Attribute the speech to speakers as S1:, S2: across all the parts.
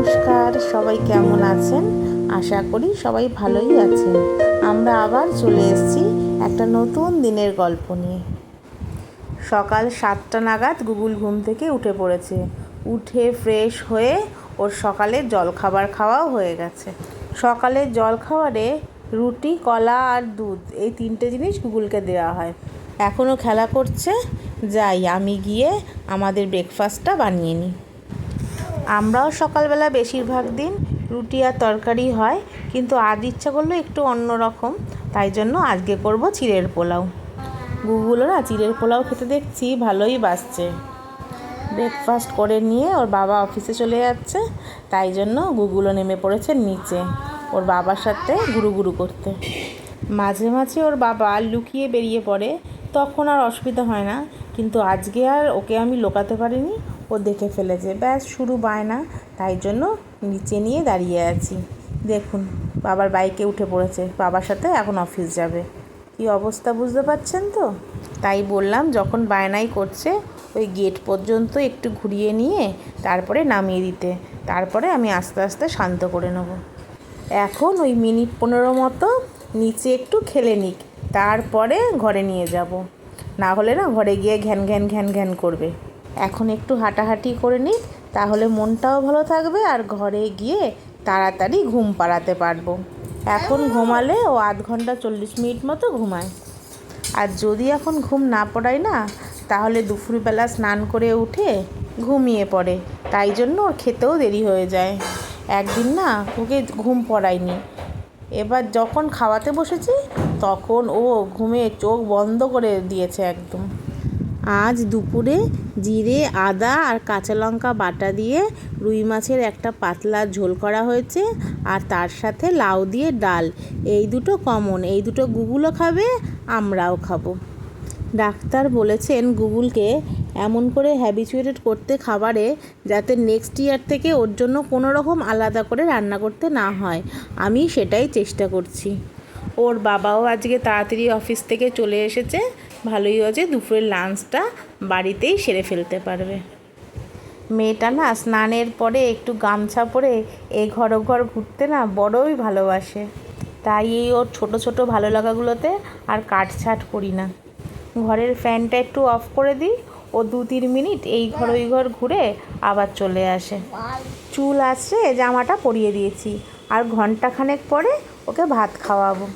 S1: নমস্কার, সবাই কেমন আছেন? আশা করি সবাই ভালোই আছেন। আমরা আবার চলে এসেছি একটা নতুন দিনের গল্প নিয়ে। সকাল 7টা নাগাদ গুগুল ঘুম থেকে উঠে পড়েছে। উঠে ফ্রেশ হয়ে ওর সকালের জলখাবার খাওয়াও হয়ে গেছে। সকালের জলখাবারে রুটি, কলা আর দুধ, এই 3টে জিনিস গুগুলকে দেওয়া হয়। এখনও খেলা করছে। যাই আমি গিয়ে আমাদের ব্রেকফাস্টটা বানিয়ে নিই। আমরাও সকালবেলা বেশিরভাগ দিন রুটি আর তরকারি হয়, কিন্তু আজ ইচ্ছা করলো একটু অন্য রকম, তাই জন্য আজকে করব চিড়ের পোলাও। গুগুলও না চিড়ের পোলাও খেতে দেখছি ভালোই বাসছে। ব্রেকফাস্ট করে নিয়ে ওর বাবা অফিসে চলে যাচ্ছে, তাই জন্য গুগুলও নেমে পড়েছে নিচে ওর বাবার সাথে গুরুগুরু করতে। মাঝে মাঝে ওর বাবা লুকিয়ে বেরিয়ে পড়ে, তখন আর অসুবিধা হয় না, কিন্তু আজকে আর ওকে আমি লোকাতে পারিনি। ও দেখে ফেলেছে, ব্যাস শুরু বায়না, তাই জন্য নিচে নিয়ে দাঁড়িয়ে আছি। দেখুন, বাবার বাইকে উঠে পড়েছে, বাবার সাথে এখন অফিস যাবে। কি অবস্থা বুঝতে পারছেন তো? তাই বললাম যখন বায়নাই করছে ওই গেট পর্যন্ত একটু ঘুরিয়ে নিয়ে তারপরে নামিয়ে দিতে, তারপরে আমি আস্তে আস্তে শান্ত করে নেব। এখন ওই মিনিট 15 মতো নিচে একটু খেলে নিক, তারপরে ঘরে নিয়ে যাব। না হলে না ঘরে গিয়ে ঘ্যান ঘ্যান ঘ্যান ঘ্যান করবে। এখন একটু হাঁটাহাঁটি করে নিক, তাহলে মনটাও ভালো থাকবে আর ঘরে গিয়ে তাড়াতাড়ি ঘুম পাড়াতে পারবো। এখন ঘুমালে ও আধ ঘন্টা 40 মিনিট মতো ঘুমায়। আর যদি এখন ঘুম না পড়ায় না, তাহলে দুপুরবেলা স্নান করে উঠে ঘুমিয়ে পড়ে, তাই জন্য ওর খেতেও দেরি হয়ে যায়। একদিন না ওকে ঘুম পড়ায়নি, এবার যখন খাওয়াতে বসেছি তখন ও ঘুমে চোখ বন্ধ করে দিয়েছে একদম। আজ দুপুরে জিরে, আদা আর কাঁচা লঙ্কা বাটা দিয়ে রুই মাছের একটা পাতলা ঝোল করা হয়েছে, আর তার সাথে লাউ দিয়ে ডাল। এই দুটো কমন, এই দুটো গুগুলও খাবে, আমরাও খাবো। ডাক্তার বলেছেন গুগুলকে এমন করে হ্যাবিচুয়েটেড করতে খাবারে, যাতে নেক্সট ইয়ার থেকে ওর জন্য কোনো রকম আলাদা করে রান্না করতে না হয়। আমি সেটাই চেষ্টা করছি। ওর বাবাও আজকে তাড়াতাড়ি অফিস থেকে চলে এসেছে, ভালোই হয়েছে, দুপুরের লাঞ্চটা বাড়িতেই সেরে ফেলতে পারবে। মেয়েটা না স্নানের পরে একটু গামছা পরে এঘর ওঘর ঘুরতে না বড়ই ভালোবাসে, তাই এই ওর ছোটো ছোটো ভালো লাগাগুলোতে আর কাটছাট করি না। ঘরের ফ্যানটা একটু অফ করে দিই, ও 2-3 মিনিট এই ঘর ওই ঘর ঘুরে আবার চলে আসে। চুল আসছে, জামাটা পরিয়ে দিয়েছি, আর ঘন্টাখানেক পরে ওকে ভাত খাওয়াবো।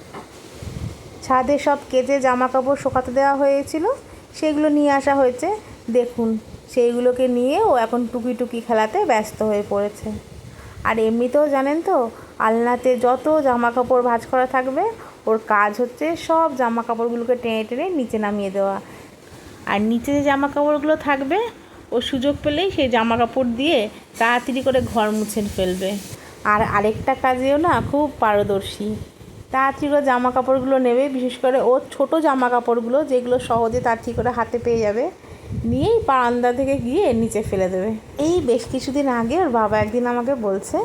S1: ছাদে সব কেচে জামা কাপড় শুকাতে দেওয়া হয়েছিল, সেগুলো নিয়ে আসা হয়েছে। দেখুন, সেইগুলোকে নিয়ে ও এখন টুকি টুকি খেলাতে ব্যস্ত হয়ে পড়েছে। আর এমনিতেও জানেন তো, আলনাতে যত জামা কাপড় ভাঁজ করা থাকবে, ওর কাজ হচ্ছে সব জামা কাপড়গুলোকে টেনে টেনে নিচে নামিয়ে দেওয়া। আর নিচে যে জামা কাপড়গুলো থাকবে, ও সুযোগ পেলেই সেই জামা কাপড় দিয়ে তাড়াতাড়ি করে ঘর মুছে ফেলবে। আর আরেকটা কাজেও না খুব পারদর্শী, তাড়াতাড়ি করে জামা কাপড়গুলো নেবে, বিশেষ করে ওর ছোটো জামা কাপড়গুলো যেগুলো সহজে তাড়াতাড়ি করে হাতে পেয়ে যাবে, নিয়েই বারান্দা থেকে গিয়ে নিচে ফেলে দেবে। এই বেশ কিছুদিন আগে ওর বাবা একদিন আমাকে বলছে,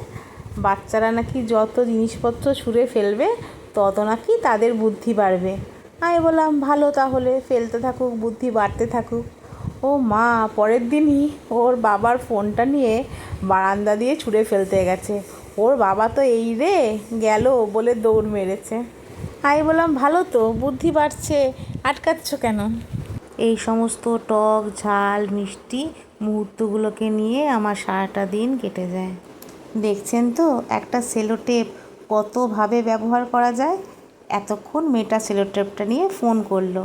S1: বাচ্চারা নাকি যত জিনিসপত্র ছুঁড়ে ফেলবে তত নাকি তাদের বুদ্ধি বাড়বে। আমি বললাম ভালো, তাহলে ফেলতে থাকুক, বুদ্ধি বাড়তে থাকুক। ও মা, পরের দিনই ওর বাবার ফোনটা নিয়ে বারান্দা দিয়ে ছুঁড়ে ফেলতে গেছে। ওর বাবা তো এই রে গেল বলে দৌড় মেরেছে। আমি বললাম ভালো তো, বুদ্ধি বাড়ছে, আটকাচ্ছ কেন? এই সমস্ত টক ঝাল মিষ্টি মুহূর্তগুলোকে নিয়ে আমার সারাটা দিন কেটে যায়। দেখছেন তো একটা সেলো টেপ কতভাবে ব্যবহার করা যায়। এতক্ষণ মেয়েটা সেলো টেপটা নিয়ে ফোন করলো,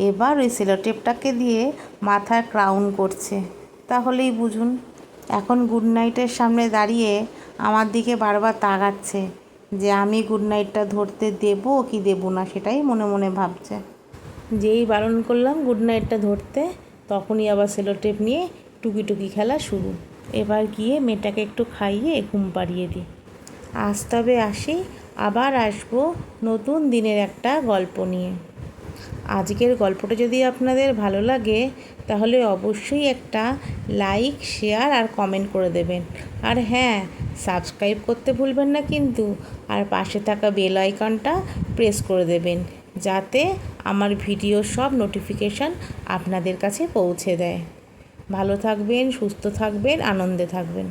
S1: এবার ওই সেলো টেপটাকে দিয়ে মাথার ক্রাউন করছে, তাহলেই বুঝুন। এখন গুড নাইটের সামনে দাঁড়িয়ে আমার দিকে বারবার তাকাচ্ছে যে আমি গুড নাইটটা ধরতে দেবো কি দেবো না, সেটাই মনে মনে ভাবছে। যেই বারণ করলাম গুড নাইটটা ধরতে, তখনই আবার সেলো টেপ নিয়ে টুকি টুকি খেলা শুরু। এবার গিয়ে মেয়েটাকে একটু খাইয়ে ঘুম পাড়িয়ে দিই। আজ তবে আসি, আবার আসবো নতুন দিনের একটা গল্প নিয়ে। আজকের গল্পটা যদি আপনাদের ভালো লাগে, তাহলে অবশ্যই একটা লাইক, শেয়ার আর কমেন্ট করে দেবেন। আর হ্যাঁ, সাবস্ক্রাইব করতে ভুলবেন না কিন্তু, আর পাশে থাকা বেল আইকনটা প্রেস করে দেবেন, যাতে আমার ভিডিওর সব নোটিফিকেশান আপনাদের কাছে পৌঁছে দেয়। ভালো থাকবেন, সুস্থ থাকবেন, আনন্দে থাকবেন।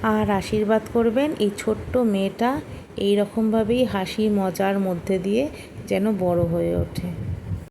S1: আর আশীর্বাদ করবেন এই ছোট্ট মেয়েটা এই রকমভাবেই হাসি মজার মধ্যে দিয়ে যেন বড় হয়ে ওঠে।